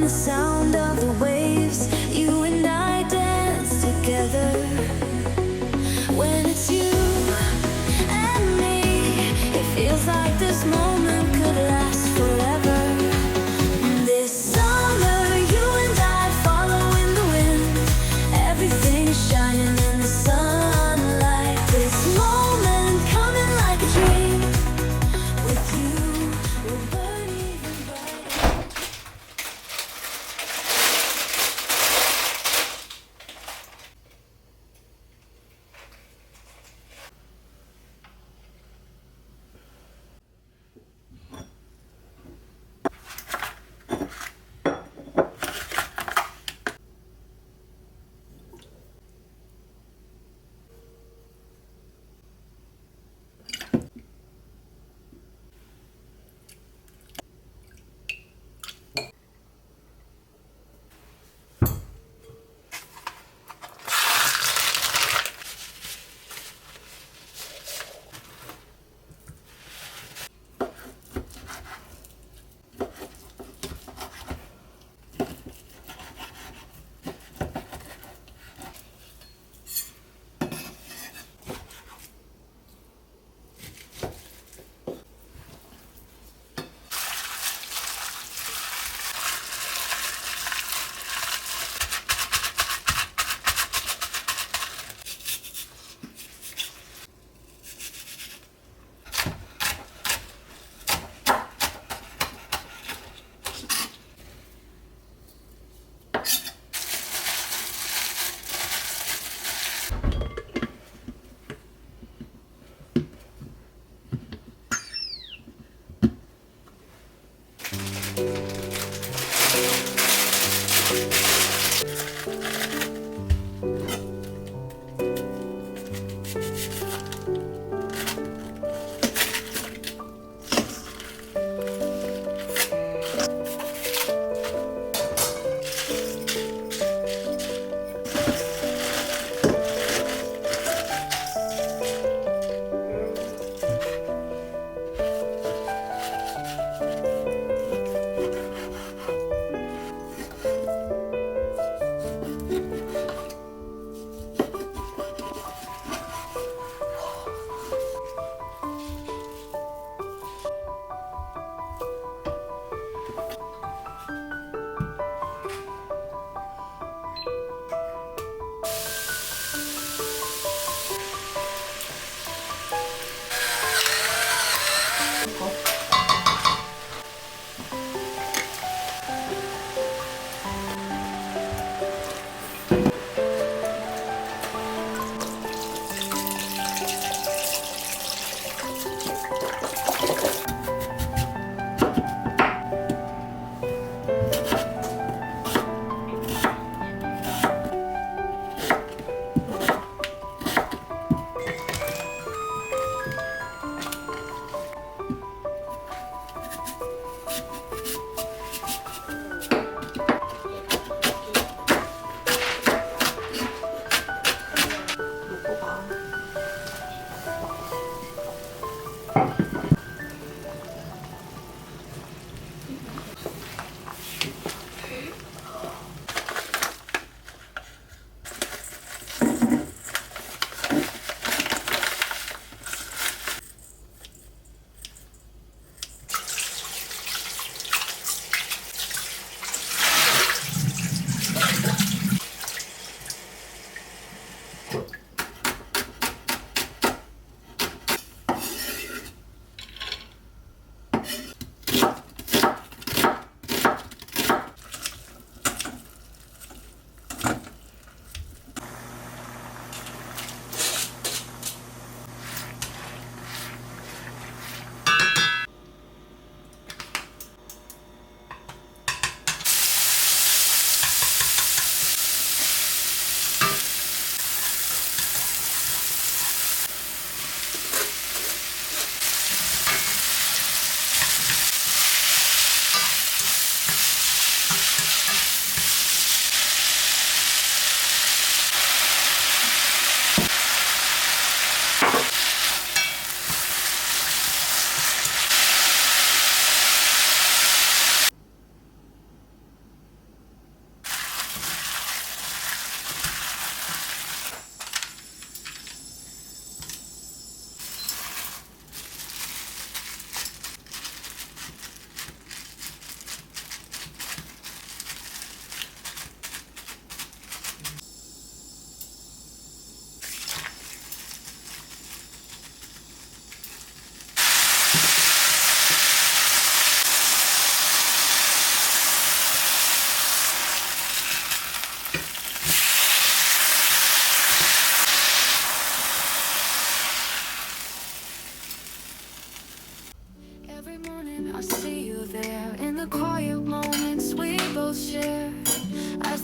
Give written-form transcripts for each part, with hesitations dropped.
The sound of the waves, you and I dance together. When it's you and me, it feels like this moment could last forever. This summer, you and I following the wind, everything shining in the sunlight. This moment coming like a dream. With you, we'll burn even brighter.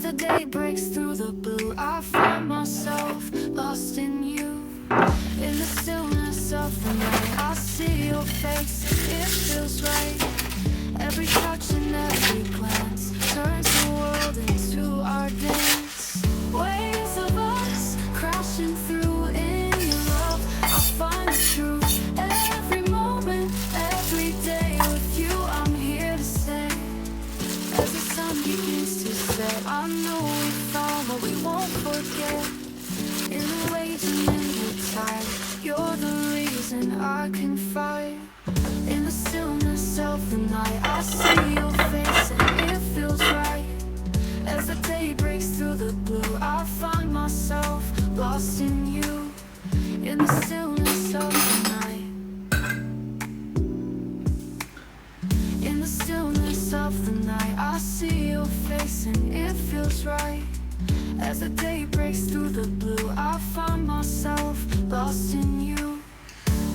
the day breaks through the blue, I find myself lost in you. In the stillness of the night, I see your face, it feels right. Every touch and every glance turns the world into our dance. Waves of us crashing through in your love, I find the truth. Every moment, every day with you, I'm here to stay. As the sun begins to set, I know we found what we won't forget. In the raging in the tide, you're the reason I can fight. In the stillness of the night, I see your face and it feels right. As the day breaks through the blue, I find myself lost in you. In the stillness of the night, in the stillness of the night, I see your face and it feels right. As the day breaks through the blue, I find myself lost in you.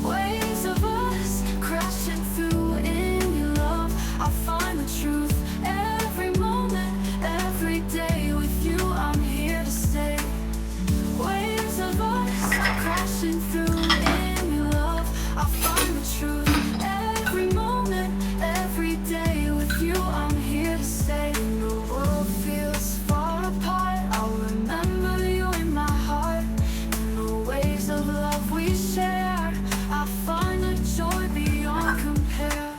Waves of us crashing through in your love, I find the truth. Every moment, every day with you, I'm here to stay. Waves of us crashing through in your love, I find the truth. Every moment, every day with you, I'm here to stay. When the world feels far apart, I'll remember you in my heart. In the waves of love we share, I find the joy beyond compare.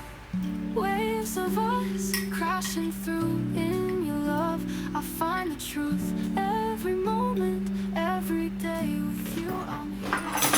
Waves of us crashing through in your love, I find the truth. Every moment, every day with you, I'm here.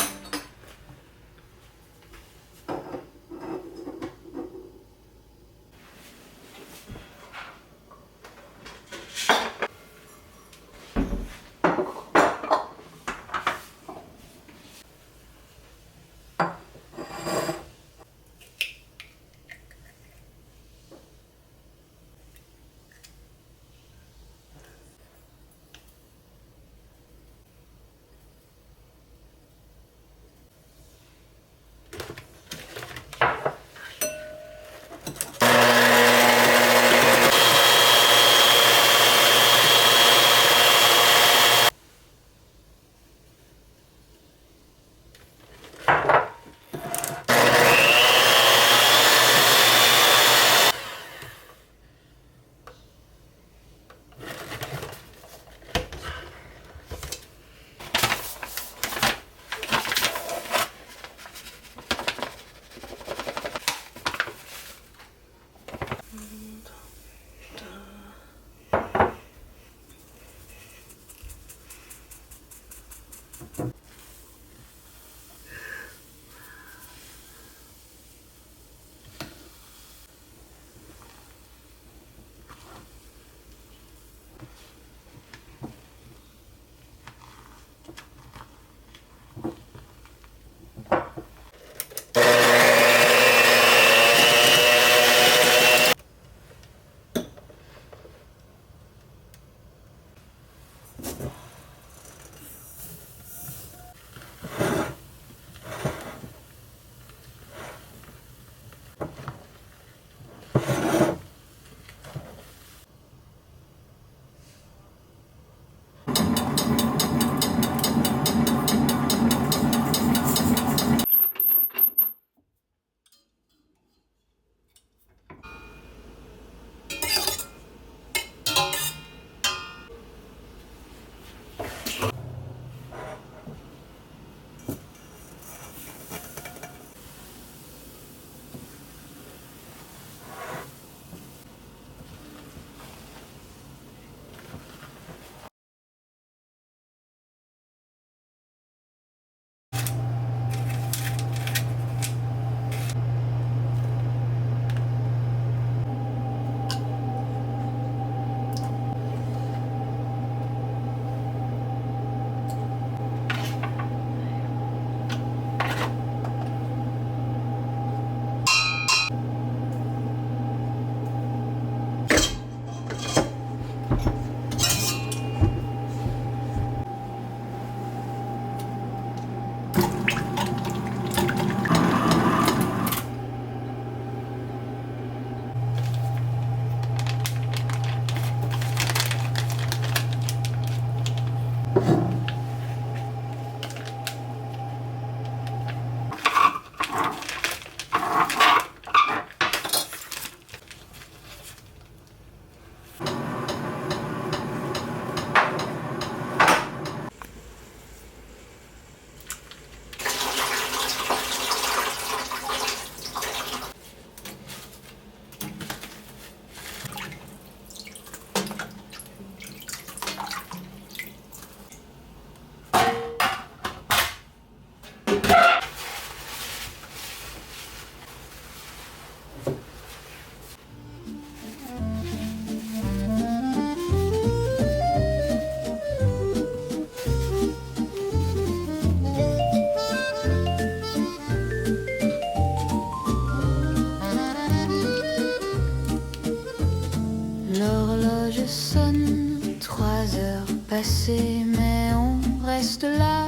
L'horloge sonne, 3 heures passées, mais on reste là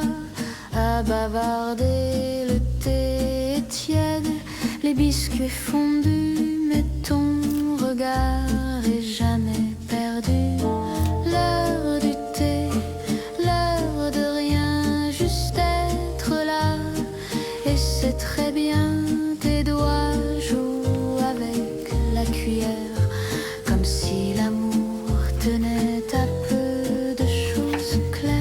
à bavarder. Le thé est tiède, les biscuits fondus, mais ton regard est jamais perdu. L'heure du thé, l'heure de rien, juste être là, et c'est très bien. Tes doigts jouent avec la cuillère, comme si l'amour tenait à peu de choses claires.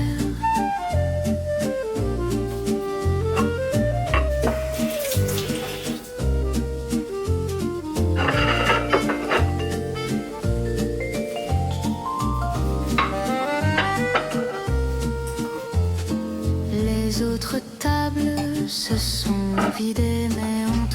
Les autres tables se sont vidées, mais on